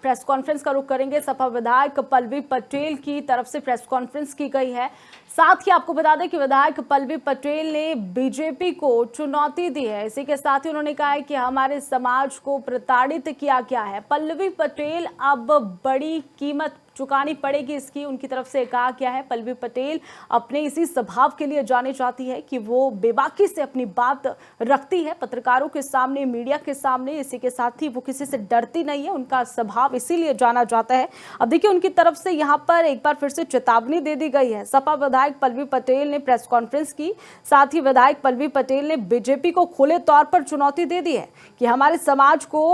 Press conference का रुख करेंगे। सपा विधायक पल्लवी पटेल की तरफ से प्रेस कॉन्फ्रेंस की गई है। साथ ही आपको बता दें कि विधायक पल्लवी पटेल ने बीजेपी को चुनौती दी है। इसी के साथ ही उन्होंने कहा है कि हमारे समाज को प्रताड़ित किया गया है। पल्लवी पटेल अब बड़ी कीमत चुकानी पड़ेगी इसकी उनकी तरफ से कहा गया है। पल्लवी पटेल अपने इसी स्वभाव के लिए जानी जाती है कि वो बेबाकी से अपनी बात रखती है पत्रकारों के सामने, मीडिया के सामने। इसी के साथ ही वो किसी से डरती नहीं है, उनका स्वभाव इसीलिए जाना जाता है। अब देखिए उनकी तरफ से यहाँ पर एक बार फिर से चेतावनी दे दी गई है। सपा विधायक पल्लवी पटेल ने प्रेस कॉन्फ्रेंस की। साथ ही विधायक पल्लवी पटेल ने बीजेपी को खुले तौर पर चुनौती दे दी है कि हमारे समाज को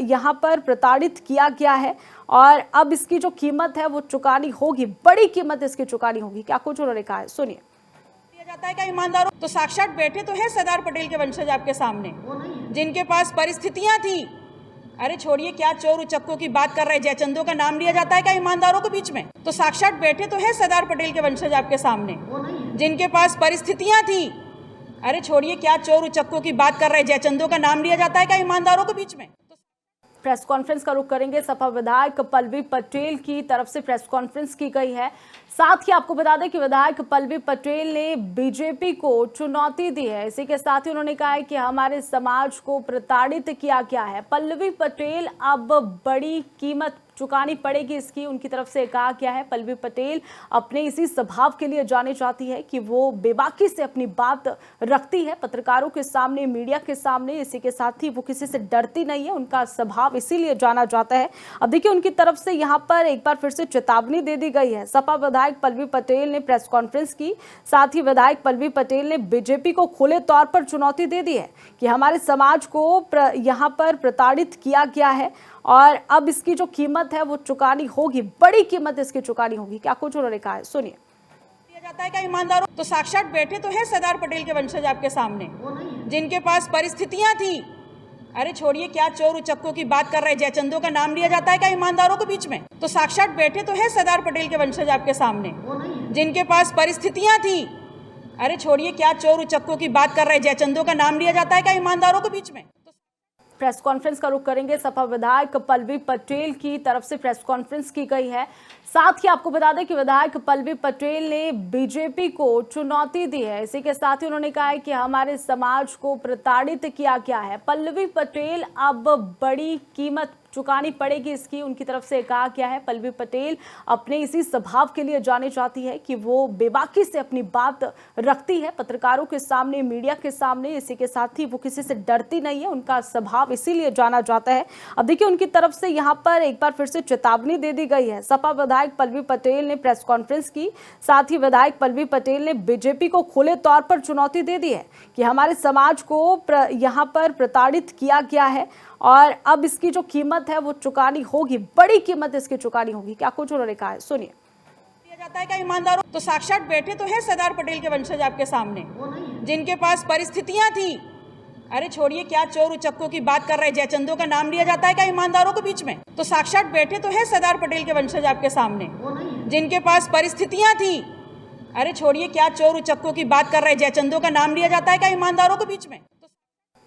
यहाँ पर प्रताड़ित किया गया है और अब इसकी जो कीमत है वो चुकानी होगी, बड़ी कीमत इसकी चुकानी होगी। क्या कुछ उन्होंने कहा है, सुनिए। दिया जाता है क्या ईमानदारों? तो साक्षात बैठे तो है सरदार पटेल के वंशज आपके सामने, जिनके पास परिस्थितियां थी। अरे छोड़िए, क्या चोर उचक्कों की बात कर रहे हैं? जयचंदों का नाम लिया जाता है क्या ईमानदारों के बीच में? तो साक्षात बैठे तो है सरदार पटेल के वंशज आपके सामने, जिनके पास परिस्थितियां थी। अरे छोड़िए, क्या चोर उचक्कों की बात कर रहे हैं? जयचंदों का नाम लिया जाता है क्या ईमानदारों के बीच में? प्रेस कॉन्फ्रेंस का रुख करेंगे। सपा विधायक पल्लवी पटेल की तरफ से प्रेस कॉन्फ्रेंस की गई है। साथ ही आपको बता दें कि विधायक पल्लवी पटेल ने बीजेपी को चुनौती दी है। इसी के साथ ही उन्होंने कहा है कि हमारे समाज को प्रताड़ित किया गया है। पल्लवी पटेल अब बड़ी कीमत चुकानी पड़ेगी इसकी उनकी तरफ से कहा गया है। पल्लवी पटेल अपने इसी स्वभाव के लिए जानी जाती है कि वो बेबाकी से अपनी बात रखती है पत्रकारों के सामने, मीडिया के सामने। इसी के साथ ही वो किसी से डरती नहीं है, उनका स्वभाव इसीलिए जाना जाता है। अब देखिए उनकी तरफ से यहाँ पर एक बार फिर से चेतावनी दे दी गई है। सपा विधायक पल्लवी पटेल ने प्रेस कॉन्फ्रेंस की। साथ ही विधायक पल्लवी पटेल ने बीजेपी को खुले तौर पर चुनौती दे दी है कि हमारे समाज को यहाँ पर प्रताड़ित किया गया है और अब इसकी जो कीमत है वो चुकानी होगी, बड़ी कीमत इसकी चुकानी होगी। क्या कुछ उन्होंने कहा है, सुनिए। दिया जाता है क्या ईमानदारों? तो साक्षात बैठे तो है सरदार पटेल के वंशज आपके सामने, जिनके पास परिस्थितियां थी। अरे छोड़िए, क्या चोर उचक्कों की बात कर रहे हैं? जयचंदों का नाम लिया जाता है क्या ईमानदारों के बीच में? तो साक्षात बैठे तो है सरदार पटेल के वंशज आपके सामने, जिनके पास परिस्थितियां थी। अरे छोड़िए, क्या चोर उचक्कों की बात कर रहे हैं? जयचंदों का नाम लिया जाता है क्या ईमानदारों के बीच में? प्रेस कॉन्फ्रेंस का रुख करेंगे। सपा विधायक पल्लवी पटेल की तरफ से प्रेस कॉन्फ्रेंस की गई है। साथ ही आपको बता दें कि विधायक पल्लवी पटेल ने बीजेपी को चुनौती दी है। इसी के साथ ही उन्होंने कहा है कि हमारे समाज को प्रताड़ित किया गया है। पल्लवी पटेल अब बड़ी कीमत चुकानी पड़ेगी इसकी उनकी तरफ से कहा गया है। पल्लवी पटेल अपने इसी स्वभाव के लिए जानी जाती है कि वो बेबाकी से अपनी बात रखती है पत्रकारों के सामने, मीडिया के सामने। इसी के साथ ही वो किसी से डरती नहीं है, उनका स्वभाव इसीलिए जाना जाता है। अब देखिए उनकी तरफ से यहाँ पर एक बार फिर से चेतावनी दे दी गई है। सपा विधायक पल्लवी पटेल ने प्रेस कॉन्फ्रेंस की। साथ ही विधायक पल्लवी पटेल ने बीजेपी को खुले तौर पर चुनौती दे दी है कि हमारे समाज को यहाँ पर प्रताड़ित किया गया है और अब इसकी जो कीमत है वो चुकानी होगी, बड़ी कीमत इसकी चुकानी होगी। क्या कुछ उन्होंने कहा है, सुनिए। दिया जाता है क्या ईमानदारों? तो साक्षात बैठे तो है सरदार पटेल के वंशज आपके सामने, जिनके पास परिस्थितियां थी। अरे छोड़िए, क्या चोर उचक्कों की बात कर रहे हैं? जयचंदों का नाम लिया जाता है क्या ईमानदारों के बीच में? तो साक्षात बैठे तो है सरदार पटेल के वंशज आपके सामने, जिनके पास परिस्थितियां थी। अरे छोड़िए, क्या चोर उचक्कों की बात कर रहे हैं? जयचंदों का नाम लिया जाता है क्या ईमानदारों के बीच में?